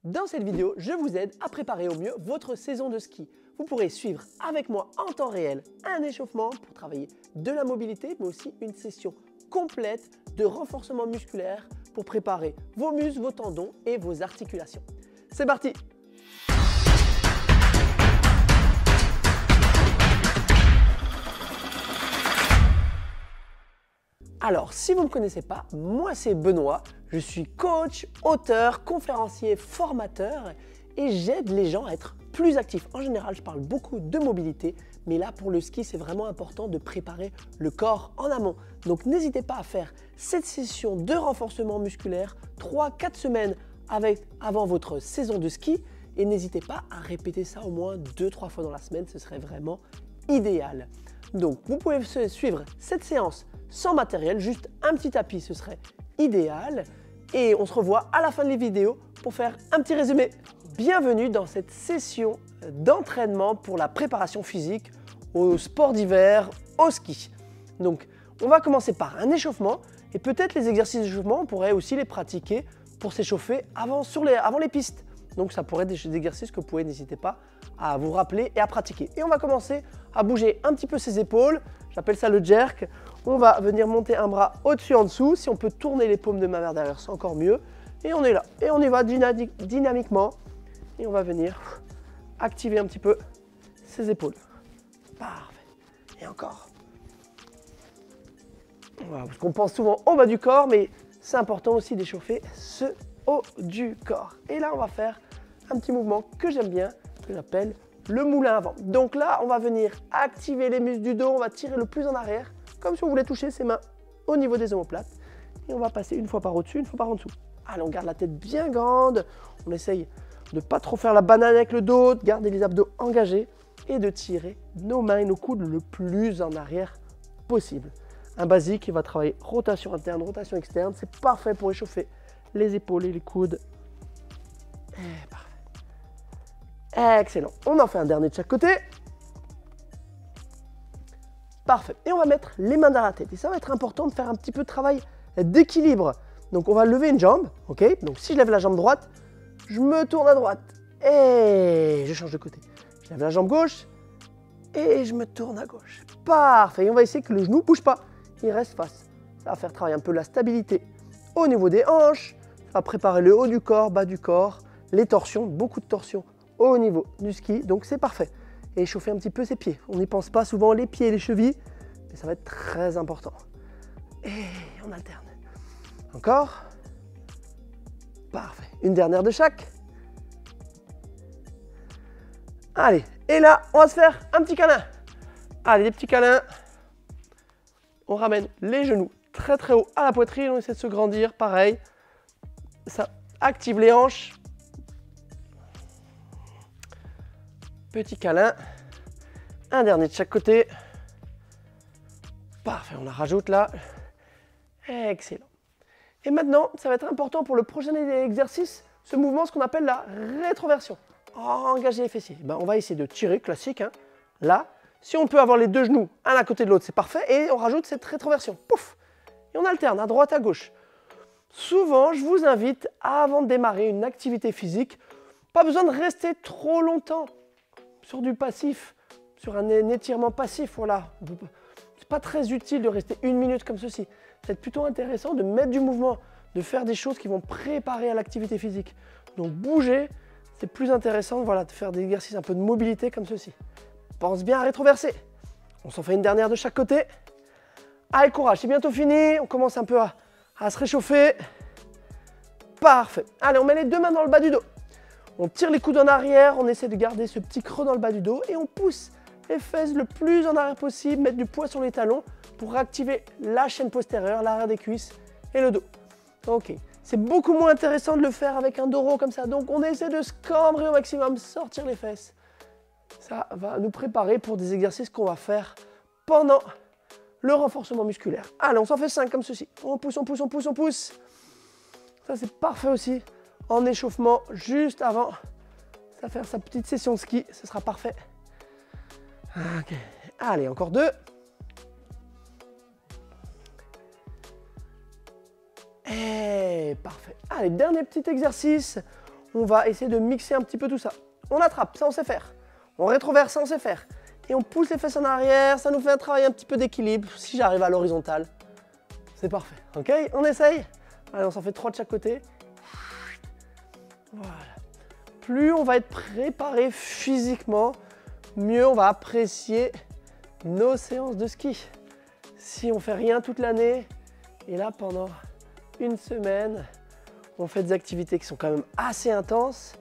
Dans cette vidéo, je vous aide à préparer au mieux votre saison de ski. Vous pourrez suivre avec moi en temps réel un échauffement pour travailler de la mobilité, mais aussi une session complète de renforcement musculaire pour préparer vos muscles, vos tendons et vos articulations. C'est parti! Alors, si vous ne me connaissez pas, moi c'est Benoît, je suis coach, auteur, conférencier, formateur et j'aide les gens à être plus actifs. En général, je parle beaucoup de mobilité, mais là pour le ski, c'est vraiment important de préparer le corps en amont. Donc n'hésitez pas à faire cette session de renforcement musculaire 3-4 semaines avant votre saison de ski et n'hésitez pas à répéter ça au moins 2-3 fois dans la semaine, ce serait vraiment idéal. Donc vous pouvez suivre cette séance sans matériel, juste un petit tapis, ce serait idéal. Et on se revoit à la fin de la vidéo pour faire un petit résumé. Bienvenue dans cette session d'entraînement pour la préparation physique au sport d'hiver, au ski. Donc on va commencer par un échauffement et peut-être les exercices d'échauffement, on pourrait aussi les pratiquer pour s'échauffer avant les pistes. Donc ça pourrait être des exercices que vous pouvez, n'hésitez pas à vous rappeler et à pratiquer. Et on va commencer à bouger un petit peu ses épaules, j'appelle ça le jerk. On va venir monter un bras au-dessus, en dessous. Si on peut tourner les paumes de main vers derrière, c'est encore mieux. Et on est là. Et on y va dynamiquement. Et on va venir activer un petit peu ses épaules. Parfait. Et encore. Voilà, parce qu'on pense souvent au bas du corps, mais c'est important aussi d'échauffer ce haut du corps. Et là, on va faire un petit mouvement que j'aime bien, que j'appelle le moulin avant. Donc là, on va venir activer les muscles du dos. On va tirer le plus en arrière, comme si on voulait toucher ses mains au niveau des omoplates. Et on va passer une fois par au-dessus, une fois par en dessous. Allez, on garde la tête bien grande. On essaye de ne pas trop faire la banane avec le dos, de garder les abdos engagés et de tirer nos mains et nos coudes le plus en arrière possible. Un basique qui va travailler rotation interne, rotation externe. C'est parfait pour échauffer les épaules et les coudes. Et parfait. Excellent. On en fait un dernier de chaque côté. Parfait. Et on va mettre les mains dans la tête. Et ça va être important de faire un petit peu de travail d'équilibre. Donc on va lever une jambe. Ok. Donc si je lève la jambe droite, je me tourne à droite. Et je change de côté. Je lève la jambe gauche. Et je me tourne à gauche. Parfait. Et on va essayer que le genou ne bouge pas. Il reste face. Ça va faire travailler un peu la stabilité au niveau des hanches. Ça va préparer le haut du corps, bas du corps. Les torsions, beaucoup de torsions au niveau du ski. Donc c'est parfait. Et échauffer un petit peu ses pieds. On n'y pense pas souvent, les pieds et les chevilles, mais ça va être très important. Et on alterne. Encore. Parfait. Une dernière de chaque. Allez. Et là, on va se faire un petit câlin. Allez, des petits câlins. On ramène les genoux très très haut à la poitrine. On essaie de se grandir. Pareil. Ça active les hanches. Petit câlin, un dernier de chaque côté. Parfait, on la rajoute là. Excellent. Et maintenant, ça va être important pour le prochain exercice, ce mouvement, ce qu'on appelle la rétroversion. Engager les fessiers. On va essayer de tirer, classique. Hein. Là, si on peut avoir les deux genoux un à côté de l'autre, c'est parfait. Et on rajoute cette rétroversion. Pouf! Et on alterne à droite, à gauche. Souvent, je vous invite, avant de démarrer une activité physique, pas besoin de rester trop longtemps sur du passif, sur un étirement passif, voilà. C'est pas très utile de rester une minute comme ceci. C'est plutôt intéressant de mettre du mouvement, de faire des choses qui vont préparer à l'activité physique. Donc bouger, c'est plus intéressant, voilà, de faire des exercices un peu de mobilité comme ceci. Pense bien à rétroverser. On s'en fait une dernière de chaque côté. Allez, courage, c'est bientôt fini. On commence un peu à se réchauffer. Parfait. Allez, on met les deux mains dans le bas du dos. On tire les coudes en arrière, on essaie de garder ce petit creux dans le bas du dos et on pousse les fesses le plus en arrière possible, mettre du poids sur les talons pour activer la chaîne postérieure, l'arrière des cuisses et le dos. Ok, c'est beaucoup moins intéressant de le faire avec un dos rond comme ça, donc on essaie de se cambrer au maximum, sortir les fesses. Ça va nous préparer pour des exercices qu'on va faire pendant le renforcement musculaire. Allez, on s'en fait 5 comme ceci. On pousse, on pousse, on pousse, on pousse. Ça, c'est parfait aussi. En échauffement, juste avant de faire sa petite session de ski, ce sera parfait. Ok. Allez, encore 2. Et parfait. Allez, dernier petit exercice. on va essayer de mixer un petit peu tout ça. On attrape, ça on sait faire. On rétroverse, ça on sait faire. Et on pousse les fesses en arrière, ça nous fait un travail un petit peu d'équilibre. Si j'arrive à l'horizontale, c'est parfait. Ok, on essaye. Allez, on s'en fait 3 de chaque côté. Voilà. Plus on va être préparé physiquement, mieux on va apprécier nos séances de ski. Si on fait rien toute l'année, et là pendant une semaine, on fait des activités qui sont quand même assez intenses,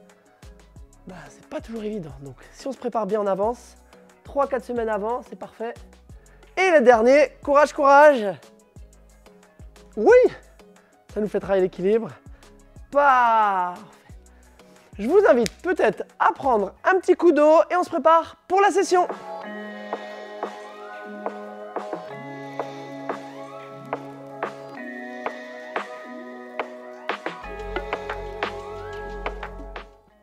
bah, c'est pas toujours évident. Donc si on se prépare bien en avance, 3-4 semaines avant, c'est parfait. Et le dernier, courage, courage. Oui, ça nous fait travailler l'équilibre. Parfait. Je vous invite peut-être à prendre un petit coup d'eau et on se prépare pour la session.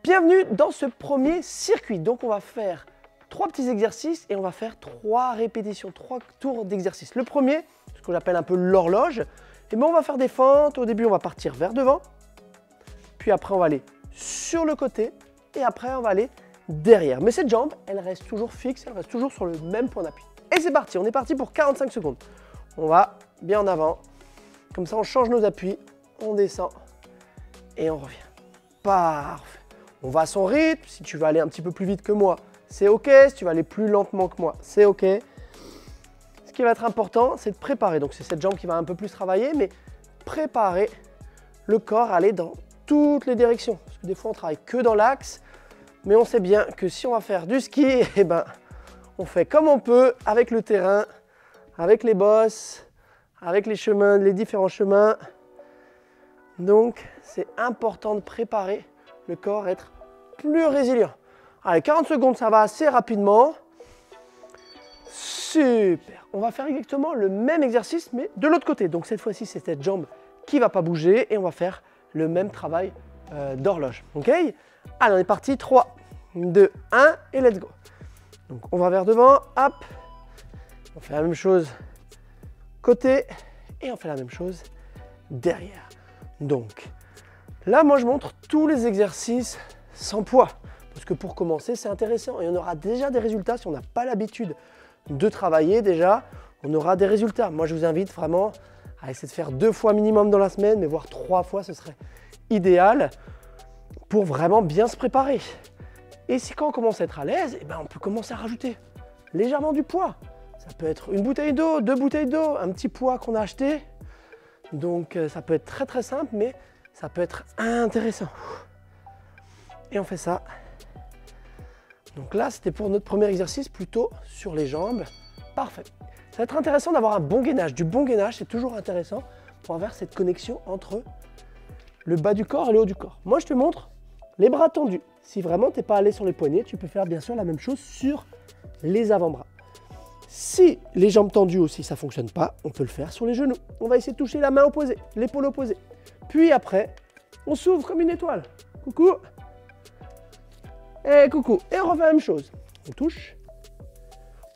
Bienvenue dans ce premier circuit. Donc on va faire 3 petits exercices et on va faire 3 répétitions, 3 tours d'exercice. Le premier, ce que j'appelle un peu l'horloge, et bien on va faire des fentes. Au début on va partir vers devant, puis après on va aller sur le côté et après on va aller derrière. Mais cette jambe, elle reste toujours fixe, elle reste toujours sur le même point d'appui. Et c'est parti, on est parti pour 45 secondes. On va bien en avant, comme ça on change nos appuis, on descend et on revient. Parfait. On va à son rythme, si tu veux aller un petit peu plus vite que moi, c'est ok. Si tu vas aller plus lentement que moi, c'est ok. Ce qui va être important, c'est de préparer. Donc c'est cette jambe qui va un peu plus travailler, mais préparer le corps à aller dans toutes les directions. Parce que des fois, on travaille que dans l'axe, mais on sait bien que si on va faire du ski, eh ben, on fait comme on peut avec le terrain, avec les bosses, avec les chemins, les différents chemins. Donc c'est important de préparer le corps à être plus résilient. Allez, 40 secondes, ça va assez rapidement. Super. On va faire exactement le même exercice, mais de l'autre côté. Donc cette fois-ci, c'est cette jambe qui ne va pas bouger et on va faire le même travail d'horloge. Ok? Allez, on est parti. 3, 2, 1 et let's go. Donc on va vers devant, hop. On fait la même chose côté et on fait la même chose derrière. Donc là, moi, je montre tous les exercices sans poids. Parce que pour commencer, c'est intéressant. Et on aura déjà des résultats. Si on n'a pas l'habitude de travailler déjà, on aura des résultats. Moi, je vous invite vraiment à essayer de faire 2 fois minimum dans la semaine, mais voire 3 fois, ce serait idéal pour vraiment bien se préparer. Et si quand on commence à être à l'aise, eh ben, on peut commencer à rajouter légèrement du poids. Ça peut être une bouteille d'eau, 2 bouteilles d'eau, un petit poids qu'on a acheté. Donc, ça peut être très très simple, mais ça peut être intéressant. Et on fait ça. Donc là, c'était pour notre premier exercice, plutôt sur les jambes. Parfait. Ça va être intéressant d'avoir un bon gainage. Du bon gainage, c'est toujours intéressant pour avoir cette connexion entre le bas du corps et le haut du corps. Moi, je te montre les bras tendus. Si vraiment tu n'es pas allé sur les poignets, tu peux faire bien sûr la même chose sur les avant-bras. Si les jambes tendues aussi, ça ne fonctionne pas, on peut le faire sur les genoux. On va essayer de toucher la main opposée, l'épaule opposée. Puis après, on s'ouvre comme une étoile. Coucou. Et coucou. Et on refait la même chose. On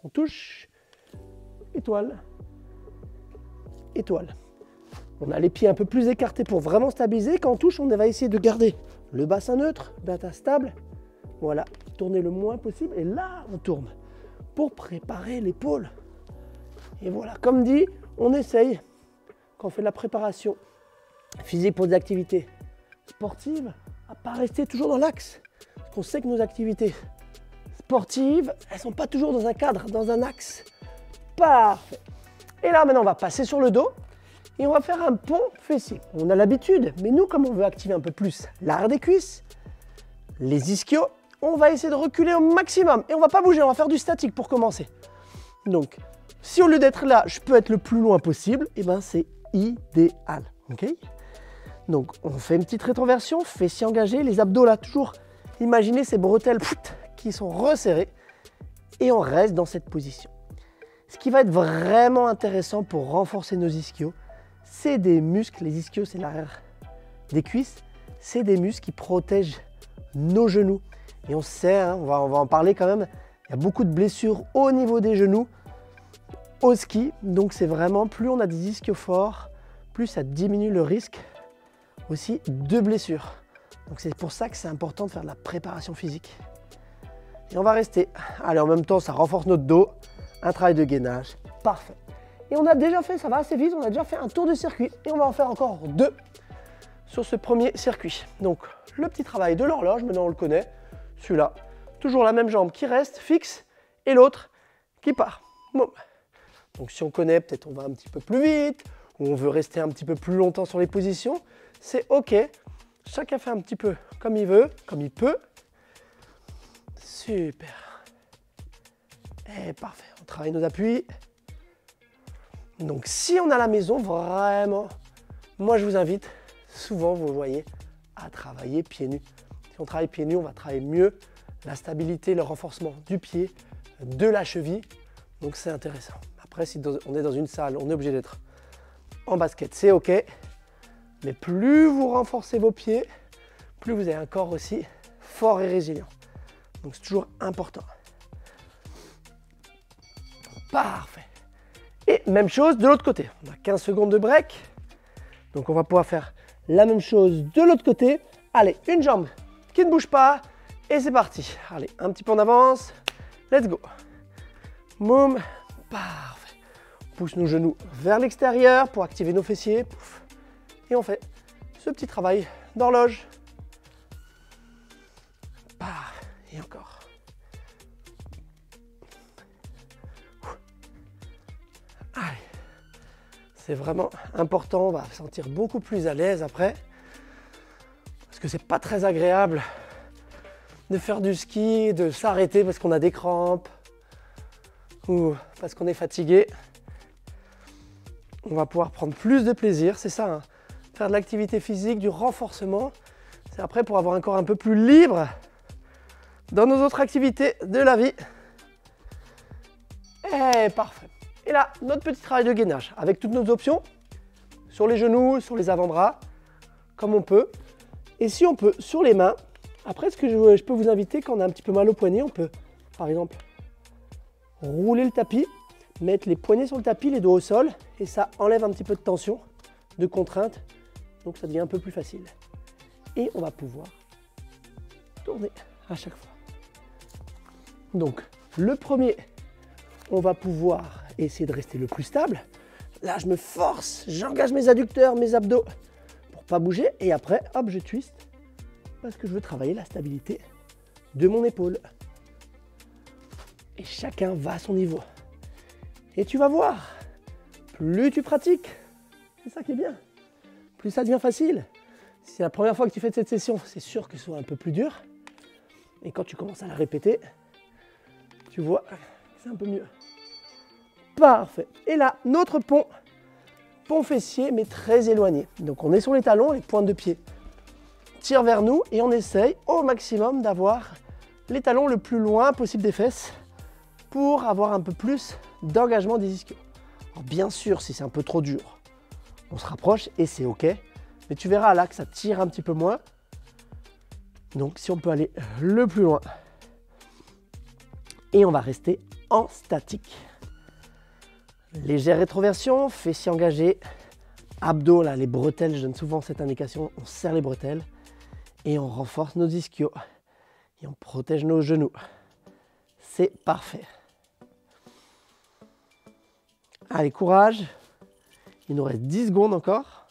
touche, étoile, étoile. On a les pieds un peu plus écartés pour vraiment stabiliser. Quand on touche, on va essayer de garder le bassin neutre, bassin stable. Voilà, tourner le moins possible. Et là, on tourne pour préparer l'épaule. Et voilà, comme dit, on essaye, quand on fait de la préparation physique pour des activités sportives, à ne pas rester toujours dans l'axe. Parce qu'on sait que nos activités sportives, elles ne sont pas toujours dans un cadre, dans un axe. Parfait. Et là, maintenant, on va passer sur le dos et on va faire un pont fessier. On a l'habitude, mais nous, comme on veut activer un peu plus l'arrière des cuisses, les ischios, on va essayer de reculer au maximum. Et on ne va pas bouger, on va faire du statique pour commencer. Donc, si au lieu d'être là, je peux être le plus loin possible, et ben c'est idéal. Ok? Donc, on fait une petite rétroversion, fessiers engagés, les abdos là, toujours. Imaginez ces bretelles qui sont resserrées et on reste dans cette position. Ce qui va être vraiment intéressant pour renforcer nos ischios, c'est des muscles. Les ischios, c'est l'arrière des cuisses. C'est des muscles qui protègent nos genoux. Et on sait, hein, on va en parler quand même, il y a beaucoup de blessures au niveau des genoux au ski. Donc c'est vraiment, plus on a des ischios forts, plus ça diminue le risque aussi de blessures. Donc c'est pour ça que c'est important de faire de la préparation physique. Et on va rester. Allez, en même temps, ça renforce notre dos. Un travail de gainage. Parfait. Et on a déjà fait, ça va assez vite, on a déjà fait un tour de circuit. Et on va en faire encore 2 sur ce premier circuit. Donc, le petit travail de l'horloge, maintenant on le connaît. Celui-là, toujours la même jambe qui reste fixe et l'autre qui part. Bon. Donc si on connaît, peut-être on va un petit peu plus vite ou on veut rester un petit peu plus longtemps sur les positions. C'est OK. Chacun fait un petit peu comme il veut, comme il peut. Super. Et parfait. On travaille nos appuis. Donc si on est à la maison, vraiment, moi je vous invite, souvent vous voyez, à travailler pieds nus. Si on travaille pieds nus, on va travailler mieux la stabilité, le renforcement du pied, de la cheville. Donc c'est intéressant. Après, si on est dans une salle, on est obligé d'être en basket, c'est OK. Mais plus vous renforcez vos pieds, plus vous avez un corps aussi fort et résilient. Donc c'est toujours important. Parfait. Et même chose de l'autre côté. On a 15 secondes de break. Donc on va pouvoir faire la même chose de l'autre côté. Allez, une jambe qui ne bouge pas. Et c'est parti. Allez, un petit peu en avance. Let's go. Moum. Parfait. On pousse nos genoux vers l'extérieur pour activer nos fessiers. Pouf. Et on fait ce petit travail d'horloge. Et encore. Allez. C'est vraiment important. On va se sentir beaucoup plus à l'aise après. Parce que c'est pas très agréable de faire du ski, de s'arrêter parce qu'on a des crampes ou parce qu'on est fatigué. On va pouvoir prendre plus de plaisir, c'est ça, hein. Faire de l'activité physique, du renforcement, c'est après pour avoir un corps un peu plus libre dans nos autres activités de la vie. Et parfait. Et là, notre petit travail de gainage avec toutes nos options sur les genoux, sur les avant-bras, comme on peut. Et si on peut, sur les mains. Après, ce que je peux vous inviter, quand on a un petit peu mal au poignet, on peut, par exemple, rouler le tapis, mettre les poignets sur le tapis, les dos au sol, et ça enlève un petit peu de tension, de contrainte, donc ça devient un peu plus facile. Et on va pouvoir tourner à chaque fois. Donc, le premier, on va pouvoir essayer de rester le plus stable. Là, je me force, j'engage mes adducteurs, mes abdos, pour pas bouger, et après, hop, je twist, parce que je veux travailler la stabilité de mon épaule. Et chacun va à son niveau. Et tu vas voir, plus tu pratiques, c'est ça qui est bien, plus ça devient facile. Si c'est la première fois que tu fais cette session, c'est sûr que ce soit un peu plus dur. Et quand tu commences à la répéter, tu vois que c'est un peu mieux. Parfait. Et là, notre pont fessier, mais très éloigné. Donc on est sur les talons, les pointes de pied tirent vers nous et on essaye au maximum d'avoir les talons le plus loin possible des fesses pour avoir un peu plus d'engagement des ischios. Alors bien sûr, si c'est un peu trop dur, on se rapproche et c'est OK. Mais tu verras là que ça tire un petit peu moins. Donc si on peut aller le plus loin. Et on va rester en statique. Légère rétroversion, fessiers engagés, abdos, là, les bretelles, je donne souvent cette indication, on serre les bretelles et on renforce nos ischios et on protège nos genoux. C'est parfait. Allez, courage. Il nous reste 10 secondes encore.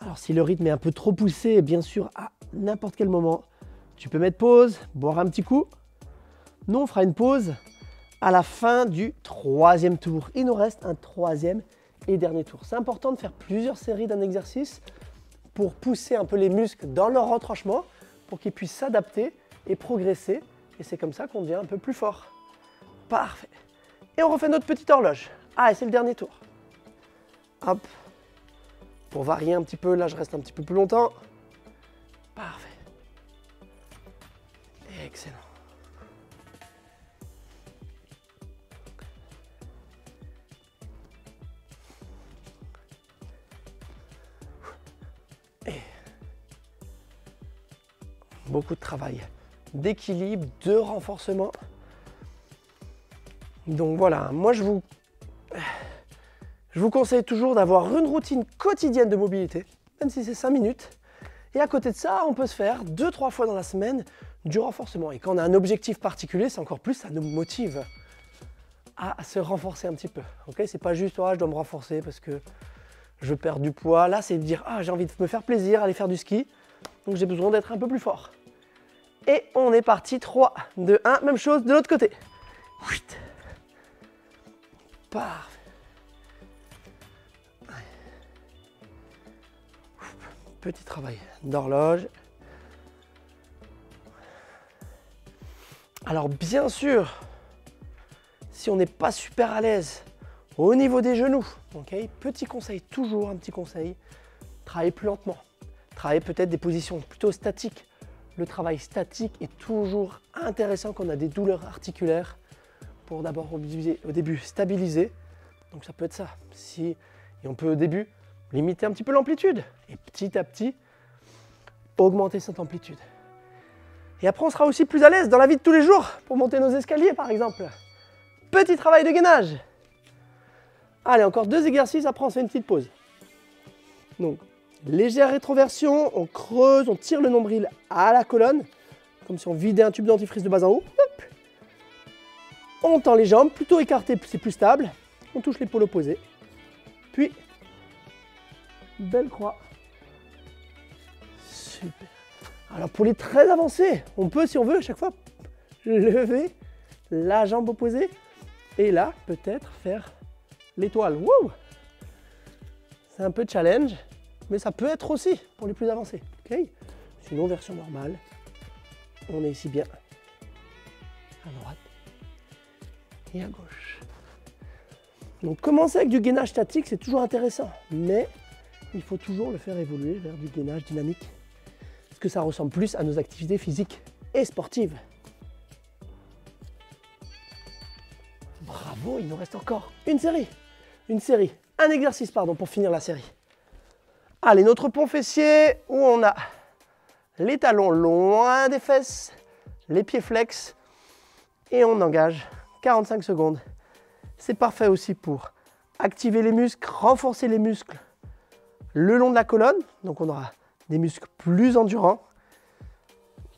Alors, si le rythme est un peu trop poussé, bien sûr, à n'importe quel moment, tu peux mettre pause, boire un petit coup. Nous, on fera une pause à la fin du 3e tour. Il nous reste un 3e et dernier tour. C'est important de faire plusieurs séries d'un exercice pour pousser un peu les muscles dans leur retranchement, pour qu'ils puissent s'adapter et progresser. Et c'est comme ça qu'on devient un peu plus fort. Parfait. Et on refait notre petite horloge. Ah, et c'est le dernier tour. Hop. Pour varier un petit peu, là je reste un petit peu plus longtemps. Parfait. Excellent. Et beaucoup de travail d'équilibre, de renforcement. Donc voilà, moi je vous conseille toujours d'avoir une routine quotidienne de mobilité, même si c'est 5 minutes. Et à côté de ça, on peut se faire 2-3 fois dans la semaine du renforcement. Et quand on a un objectif particulier, c'est encore plus, ça nous motive à se renforcer un petit peu. Okay, c'est pas juste, je dois me renforcer parce que je perds du poids. Là, c'est de dire, j'ai envie de me faire plaisir, aller faire du ski. Donc j'ai besoin d'être un peu plus fort. Et on est parti, 3, 2, 1, même chose de l'autre côté. Parfait. Petit travail d'horloge. Alors bien sûr, si on n'est pas super à l'aise au niveau des genoux, okay, petit conseil, toujours un petit conseil, travaillez plus lentement. Travaillez peut-être des positions plutôt statiques. Le travail statique est toujours intéressant quand on a des douleurs articulaires pour d'abord au début stabiliser. Donc ça peut être ça. Et on peut au début limiter un petit peu l'amplitude et petit à petit augmenter cette amplitude. Et après on sera aussi plus à l'aise dans la vie de tous les jours pour monter nos escaliers par exemple. Petit travail de gainage. Allez, encore 2 exercices, après on se fait une petite pause. Donc légère rétroversion, on creuse, on tire le nombril à la colonne, comme si on vidait un tube dentifrice de bas en haut. Hop. On tend les jambes, plutôt écartées, c'est plus stable. On touche l'épaule opposée. Puis, belle croix. Super. Alors pour les très avancés, on peut, si on veut, à chaque fois, lever la jambe opposée. Et là, peut-être faire l'étoile. Wow! C'est un peu challenge. Mais ça peut être aussi pour les plus avancés. Okay, sinon, version normale, on est ici bien à droite et à gauche. Donc commencer avec du gainage statique, c'est toujours intéressant, mais il faut toujours le faire évoluer vers du gainage dynamique, parce que ça ressemble plus à nos activités physiques et sportives. Bravo, il nous reste encore une série, un exercice pardon, pour finir la série. Allez, notre pont fessier où on a les talons loin des fesses, les pieds flex et on engage 45 secondes. C'est parfait aussi pour activer les muscles, renforcer les muscles le long de la colonne. Donc on aura des muscles plus endurants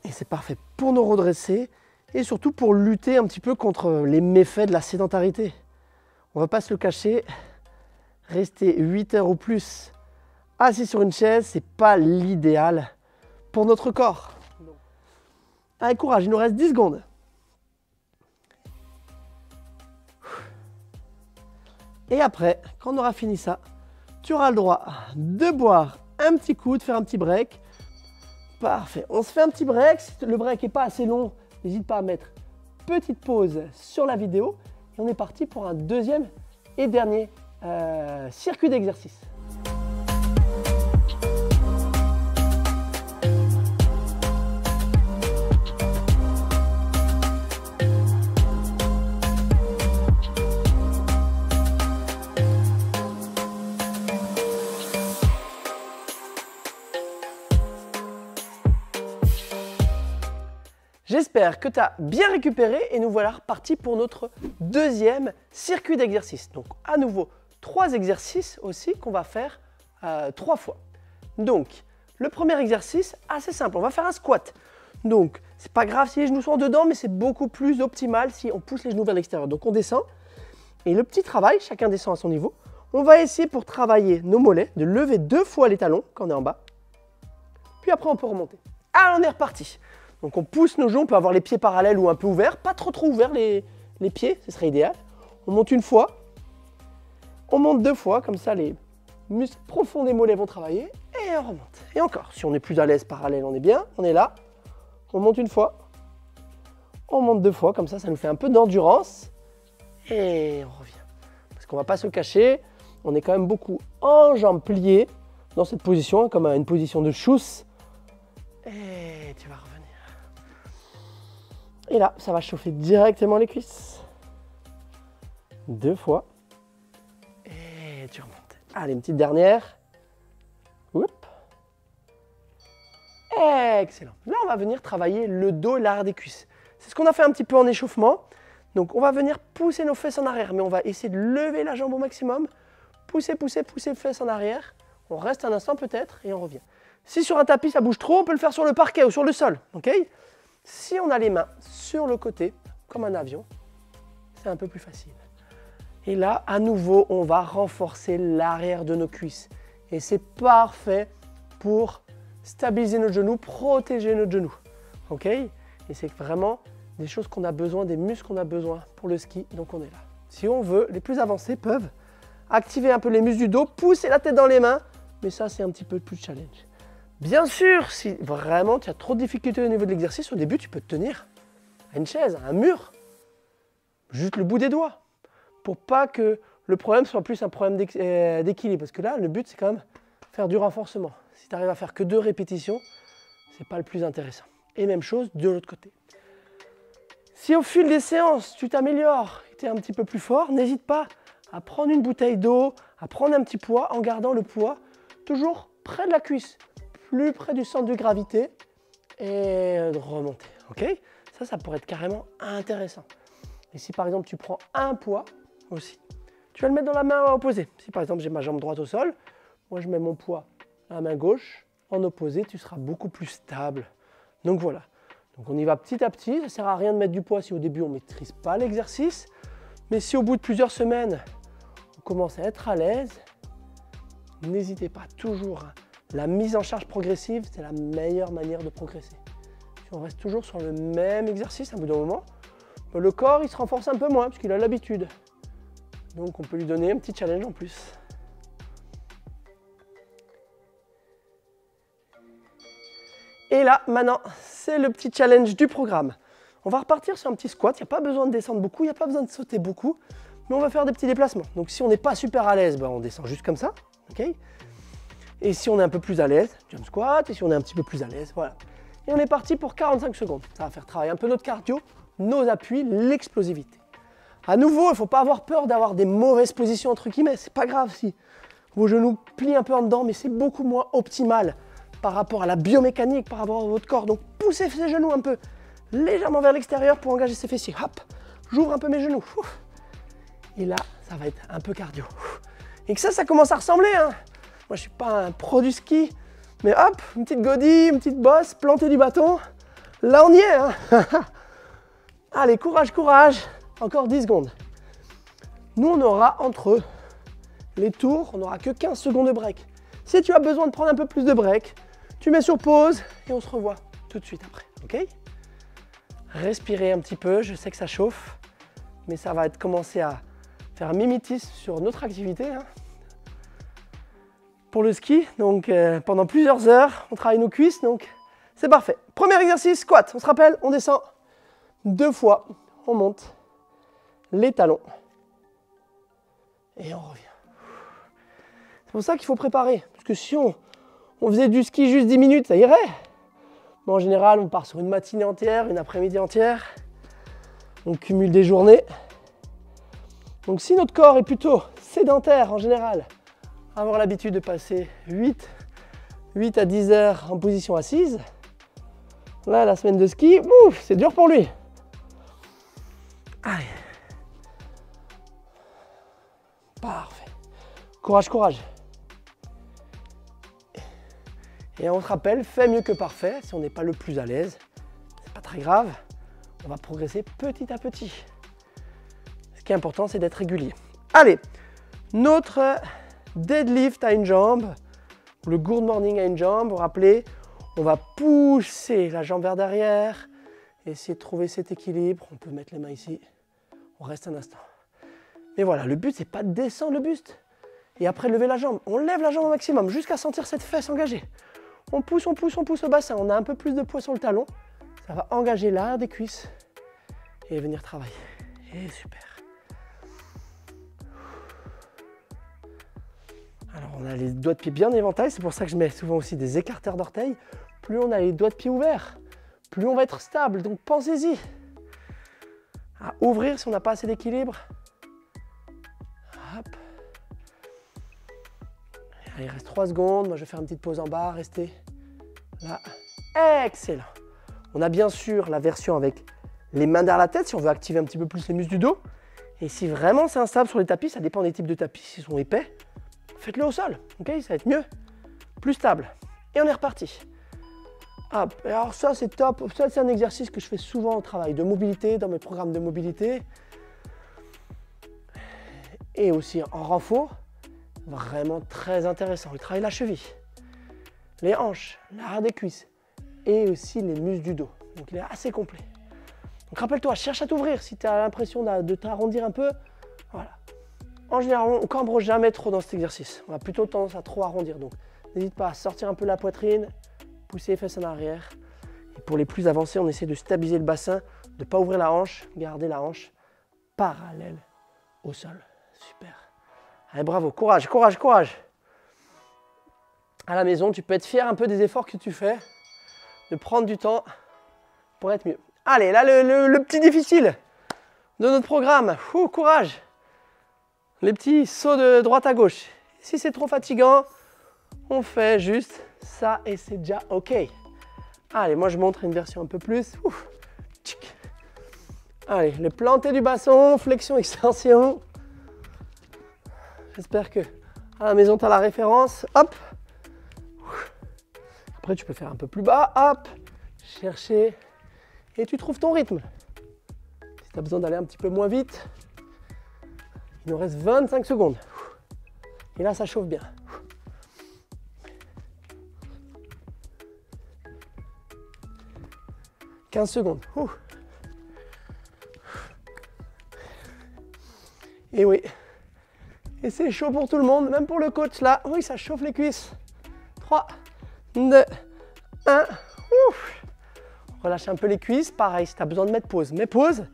et c'est parfait pour nous redresser et surtout pour lutter un petit peu contre les méfaits de la sédentarité. On ne va pas se le cacher, rester 8 heures ou plus assis sur une chaise, c'est pas l'idéal pour notre corps. Allez, courage, il nous reste 10 secondes. Et après, quand on aura fini ça, tu auras le droit de boire un petit coup, de faire un petit break. Parfait, on se fait un petit break. Si le break n'est pas assez long, n'hésite pas à mettre petite pause sur la vidéo. Et on est parti pour un deuxième et dernier circuit d'exercice. J'espère que tu as bien récupéré et nous voilà repartis pour notre deuxième circuit d'exercice. Donc à nouveau, 3 exercices aussi qu'on va faire 3 fois. Donc le premier exercice, assez simple, on va faire un squat. Donc c'est pas grave si les genoux sont dedans, mais c'est beaucoup plus optimal si on pousse les genoux vers l'extérieur. Donc on descend et le petit travail, chacun descend à son niveau. On va essayer pour travailler nos mollets, de lever 2 fois les talons quand on est en bas. Puis après on peut remonter. Allez, on est reparti. Donc on pousse nos genoux, on peut avoir les pieds parallèles ou un peu ouverts, pas trop ouverts les pieds, ce serait idéal. On monte une fois, on monte 2 fois, comme ça les muscles profonds des mollets vont travailler, et on remonte. Et encore, si on est plus à l'aise parallèle, on est bien, on est là, on monte une fois, on monte 2 fois, comme ça, ça nous fait un peu d'endurance, et on revient. Parce qu'on ne va pas se cacher, on est quand même beaucoup en jambes pliées, dans cette position, comme une position de chousse, et tu vas revenir. Et là, ça va chauffer directement les cuisses. 2 fois. Et tu remontes. Allez, une petite dernière. Oups. Excellent. Là, on va venir travailler le dos et l'arrière des cuisses. C'est ce qu'on a fait un petit peu en échauffement. Donc, on va venir pousser nos fesses en arrière. Mais on va essayer de lever la jambe au maximum. Pousser, pousser, pousser les fesses en arrière. On reste un instant peut-être et on revient. Si sur un tapis ça bouge trop, on peut le faire sur le parquet ou sur le sol. Okay? Si on a les mains sur le côté, comme un avion, c'est un peu plus facile. Et là, à nouveau, on va renforcer l'arrière de nos cuisses. Et c'est parfait pour stabiliser notre genou, protéger notre genou. Ok? Et c'est vraiment des choses qu'on a besoin, des muscles qu'on a besoin pour le ski, donc on est là. Si on veut, les plus avancés peuvent activer un peu les muscles du dos, pousser la tête dans les mains, mais ça, c'est un petit peu plus challenge. Bien sûr, si vraiment tu as trop de difficultés au niveau de l'exercice, au début, tu peux te tenir à une chaise, à un mur, juste le bout des doigts, pour pas que le problème soit plus un problème d'équilibre. Parce que là, le but, c'est quand même faire du renforcement. Si tu arrives à faire que 2 répétitions, c'est pas le plus intéressant. Et même chose de l'autre côté. Si au fil des séances, tu t'améliores et tu es un petit peu plus fort, n'hésite pas à prendre une bouteille d'eau, à prendre un petit poids en gardant le poids toujours près de la cuisse, plus près du centre de gravité et de remonter. Okay? Ça pourrait être carrément intéressant. Et si par exemple tu prends un poids aussi, tu vas le mettre dans la main opposée. Si par exemple j'ai ma jambe droite au sol, moi je mets mon poids à la main gauche, en opposé, tu seras beaucoup plus stable. Donc voilà. Donc on y va petit à petit, ça ne sert à rien de mettre du poids si au début on ne maîtrise pas l'exercice. Mais si au bout de plusieurs semaines, on commence à être à l'aise, n'hésitez pas toujours. La mise en charge progressive, c'est la meilleure manière de progresser. Si on reste toujours sur le même exercice, à bout d'un moment, le corps il se renforce un peu moins parce qu'il a l'habitude. Donc on peut lui donner un petit challenge en plus. Et là, maintenant, c'est le petit challenge du programme. On va repartir sur un petit squat. Il n'y a pas besoin de descendre beaucoup, il n'y a pas besoin de sauter beaucoup. Mais on va faire des petits déplacements. Donc si on n'est pas super à l'aise, on descend juste comme ça. Okay? Et si on est un peu plus à l'aise, jump squat. Et si on est un petit peu plus à l'aise, voilà. Et on est parti pour 45 secondes. Ça va faire travailler un peu notre cardio, nos appuis, l'explosivité. À nouveau, il ne faut pas avoir peur d'avoir des mauvaises positions entre guillemets. C'est pas grave si vos genoux plient un peu en dedans, mais c'est beaucoup moins optimal par rapport à la biomécanique, par rapport à votre corps. Donc poussez ces genoux un peu légèrement vers l'extérieur pour engager ces fessiers. Hop, j'ouvre un peu mes genoux. Et là, ça va être un peu cardio. Et que ça commence à ressembler. Hein. Moi, je ne suis pas un pro du ski, mais hop, une petite godille, une petite bosse, planter du bâton. Là, on y est. Hein. Allez, courage, courage. Encore 10 secondes. Nous, on aura entre les tours, on n'aura que 15 secondes de break. Si tu as besoin de prendre un peu plus de break, tu mets sur pause et on se revoit tout de suite après. Ok? Respirez un petit peu, je sais que ça chauffe, mais ça va commencer à faire un mimétisme sur notre activité. Hein. Pour le ski, donc pendant plusieurs heures, on travaille nos cuisses, donc c'est parfait. Premier exercice, squat. On se rappelle, on descend 2 fois, on monte les talons et on revient. C'est pour ça qu'il faut préparer, parce que si on faisait du ski juste 10 minutes, ça irait. Mais en général, on part sur une matinée entière, une après-midi entière, on cumule des journées. Donc si notre corps est plutôt sédentaire en général, avoir l'habitude de passer 8 à 10 heures en position assise, là, la semaine de ski, c'est dur pour lui. Allez. Parfait. Courage, courage. Et on se rappelle, fait mieux que parfait. Si on n'est pas le plus à l'aise, c'est pas très grave. On va progresser petit à petit. Ce qui est important, c'est d'être régulier. Allez, notre deadlift à une jambe, le good morning à une jambe. Vous vous rappelez, on va pousser la jambe vers derrière, essayer de trouver cet équilibre. On peut mettre les mains ici. On reste un instant. Mais voilà, le but, c'est pas de descendre le buste. Et après, lever la jambe. On lève la jambe au maximum jusqu'à sentir cette fesse engagée. On pousse, on pousse, on pousse au bassin. On a un peu plus de poids sur le talon. Ça va engager l'arrière des cuisses et venir travailler. Et super. Alors, on a les doigts de pied bien éventaillés. C'est pour ça que je mets souvent aussi des écarteurs d'orteils. Plus on a les doigts de pied ouverts, plus on va être stable. Donc, pensez-y à ouvrir si on n'a pas assez d'équilibre. Hop. Allez, il reste 3 secondes. Moi, je vais faire une petite pause en bas. Restez là. Excellent. On a bien sûr la version avec les mains derrière la tête si on veut activer un petit peu plus les muscles du dos. Et si vraiment c'est instable sur les tapis, ça dépend des types de tapis. S'ils sont épais, faites-le au sol. Ok, ça va être mieux. Plus stable. Et on est reparti. Hop. Et alors ça, c'est top. Ça, c'est un exercice que je fais souvent au travail de mobilité, dans mes programmes de mobilité. Et aussi en renfort. Vraiment très intéressant. Il travaille la cheville, les hanches, l'arrière des cuisses et aussi les muscles du dos. Donc il est assez complet. Donc rappelle-toi, cherche à t'ouvrir si tu as l'impression de t'arrondir un peu. Voilà. En général, on ne cambre jamais trop dans cet exercice. On a plutôt tendance à trop arrondir. Donc n'hésite pas à sortir un peu la poitrine, pousser les fesses en arrière. Et pour les plus avancés, on essaie de stabiliser le bassin, de ne pas ouvrir la hanche, garder la hanche parallèle au sol. Super. Allez, bravo, courage, courage, courage. À la maison, tu peux être fier un peu des efforts que tu fais, de prendre du temps pour être mieux. Allez, là, le petit difficile de notre programme. Courage. Les petits sauts de droite à gauche. Si c'est trop fatigant, on fait juste ça et c'est déjà OK. Allez, moi, je montre une version un peu plus. Allez, le planté du bassin, flexion, extension. J'espère que à la maison, tu as la référence. Hop. Après, tu peux faire un peu plus bas. Hop. Chercher. Et tu trouves ton rythme. Si tu as besoin d'aller un petit peu moins vite, il nous reste 25 secondes. Et là, ça chauffe bien. « 15 secondes. Et oui. Et c'est chaud pour tout le monde, même pour le coach là. Oui, ça chauffe les cuisses. 3, 2, 1. Ouf. Relâche un peu les cuisses. Pareil, si tu as besoin de mettre pause, mets pause.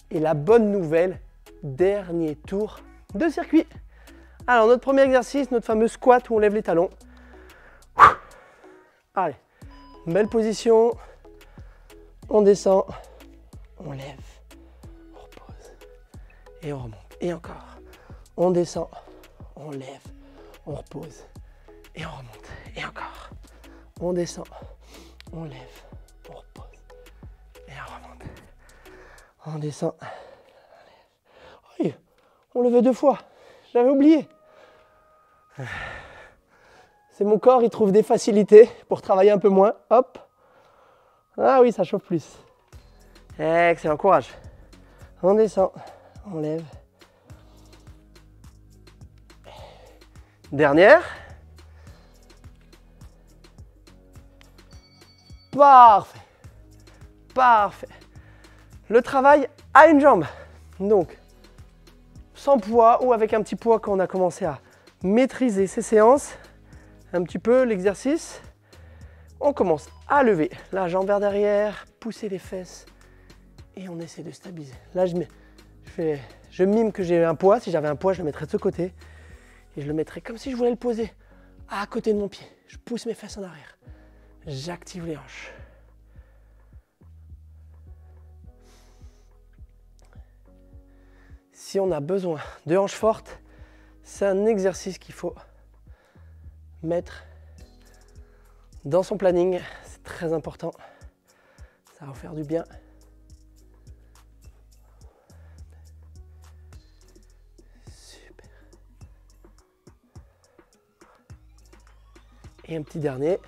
Et la bonne nouvelle, dernier tour de circuit. Alors, notre premier exercice, notre fameux squat où on lève les talons. Allez, belle position. On descend, on lève, on repose et on remonte. Et encore. On descend, on lève, on repose et on remonte. Et encore. On descend, on lève, on repose et on remonte. On descend, on lève. Oui, on levait 2 fois. J'avais oublié. C'est mon corps, il trouve des facilités pour travailler un peu moins. Hop. Ah oui, ça chauffe plus. Excellent, courage. On descend, on lève. Dernière. Parfait. Parfait. Le travail à une jambe. Donc, sans poids ou avec un petit poids quand on a commencé à maîtriser ces séances, un petit peu l'exercice. On commence à lever la jambe vers derrière, pousser les fesses et on essaie de stabiliser. Là, je mime que j'ai un poids. Si j'avais un poids, je le mettrais de ce côté. Et je le mettrais comme si je voulais le poser à côté de mon pied. Je pousse mes fesses en arrière. J'active les hanches. Si on a besoin de hanches fortes, c'est un exercice qu'il faut mettre dans son planning. C'est très important. Ça va vous faire du bien. Et un petit dernier.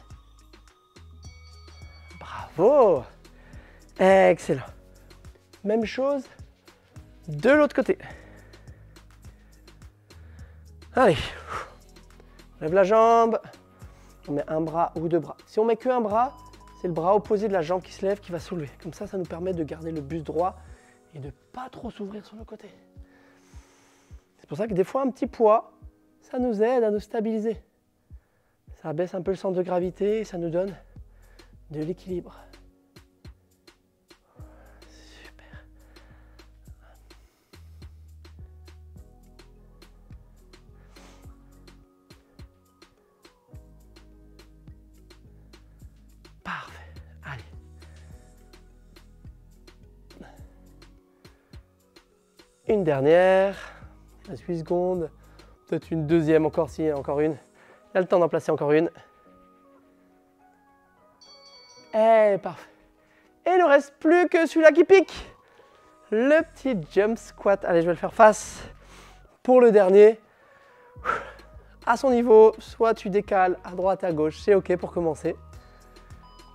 Bravo! Excellent. Même chose de l'autre côté. Allez. On lève la jambe. On met un bras ou 2 bras. Si on met qu'un bras, c'est le bras opposé de la jambe qui se lève qui va soulever. Comme ça nous permet de garder le buste droit et de ne pas trop s'ouvrir sur le côté. C'est pour ça que des fois, un petit poids, ça nous aide à nous stabiliser. Ça baisse un peu le centre de gravité et ça nous donne de l'équilibre. Super. Parfait. Allez. Une dernière. 8 secondes. Peut-être une deuxième encore si, encore une. Il y a le temps d'en placer encore une. Et parfait. Et il ne reste plus que celui-là qui pique. Le petit jump squat. Allez, je vais le faire face pour le dernier. à son niveau, soit tu décales à droite, à gauche, c'est ok pour commencer.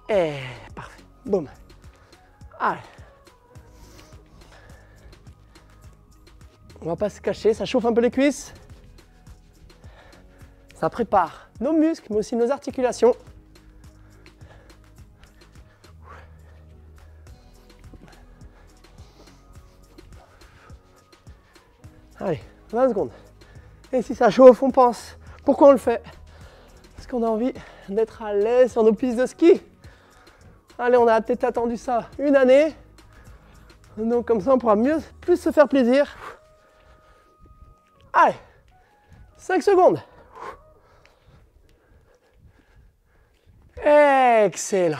Et parfait, boum. Allez. On va pas se cacher, ça chauffe un peu les cuisses. Ça prépare nos muscles, mais aussi nos articulations. Allez, 20 secondes. Et si ça chauffe, on pense. Pourquoi on le fait? Parce qu'on a envie d'être à l'aise sur nos pistes de ski. Allez, on a peut-être attendu ça une année. Donc comme ça, on pourra plus se faire plaisir. Allez, 5 secondes. Excellent.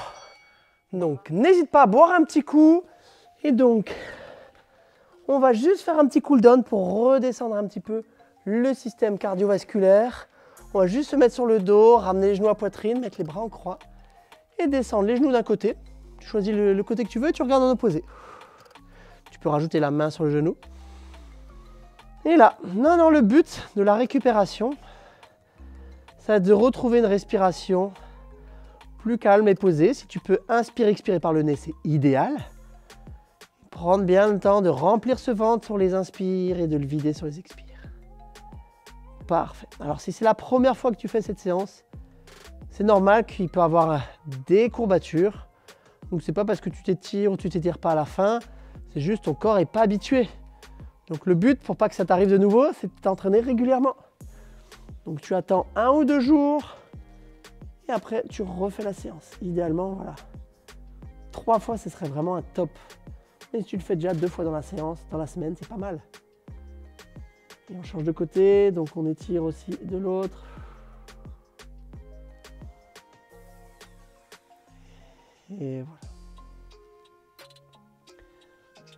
Donc, n'hésite pas à boire un petit coup. Et donc, on va juste faire un petit cool down pour redescendre un petit peu le système cardiovasculaire. On va juste se mettre sur le dos, ramener les genoux à poitrine, mettre les bras en croix et descendre les genoux d'un côté. Tu choisis le côté que tu veux et tu regardes en opposé. Tu peux rajouter la main sur le genou. Et là, non, le but de la récupération, c'est de retrouver une respiration plus calme et posée. Si tu peux inspirer, expirer par le nez, c'est idéal. Prendre bien le temps de remplir ce ventre sur les inspires et de le vider sur les expires. Parfait. Alors si c'est la première fois que tu fais cette séance, c'est normal qu'il peut y avoir des courbatures. Donc c'est pas parce que tu t'étires ou tu t'étires pas à la fin, c'est juste ton corps n'est pas habitué. Donc le but pour pas que ça t'arrive de nouveau, c'est de t'entraîner régulièrement. Donc tu attends 1 ou 2 jours et après tu refais la séance. Idéalement, voilà. 3 fois, ce serait vraiment un top. Et si tu le fais déjà 2 fois dans la séance, dans la semaine, c'est pas mal. Et on change de côté, donc on étire aussi de l'autre. Et voilà.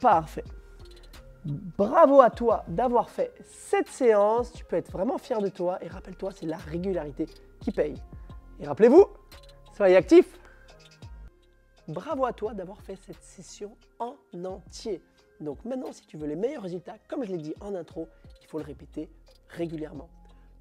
Parfait. Bravo à toi d'avoir fait cette séance. Tu peux être vraiment fier de toi. Et rappelle-toi, c'est la régularité qui paye. Et rappelez-vous, soyez actifs. Bravo à toi d'avoir fait cette session en entier. Donc maintenant, si tu veux les meilleurs résultats, comme je l'ai dit en intro, il faut le répéter régulièrement.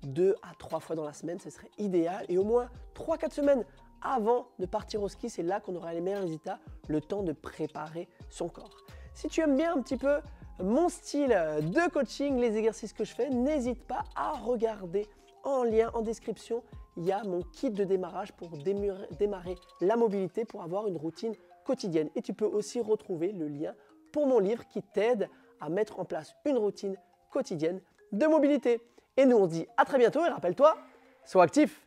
2 à 3 fois dans la semaine, ce serait idéal. Et au moins 3-4 semaines avant de partir au ski, c'est là qu'on aura les meilleurs résultats, le temps de préparer son corps. Si tu aimes bien un petit peu mon style de coaching, les exercices que je fais, n'hésite pas à regarder en lien en description. Il y a mon kit de démarrage pour démarrer la mobilité, pour avoir une routine quotidienne. Et tu peux aussi retrouver le lien pour mon livre qui t'aide à mettre en place une routine quotidienne de mobilité. Et nous on se dit à très bientôt et rappelle-toi, sois actif!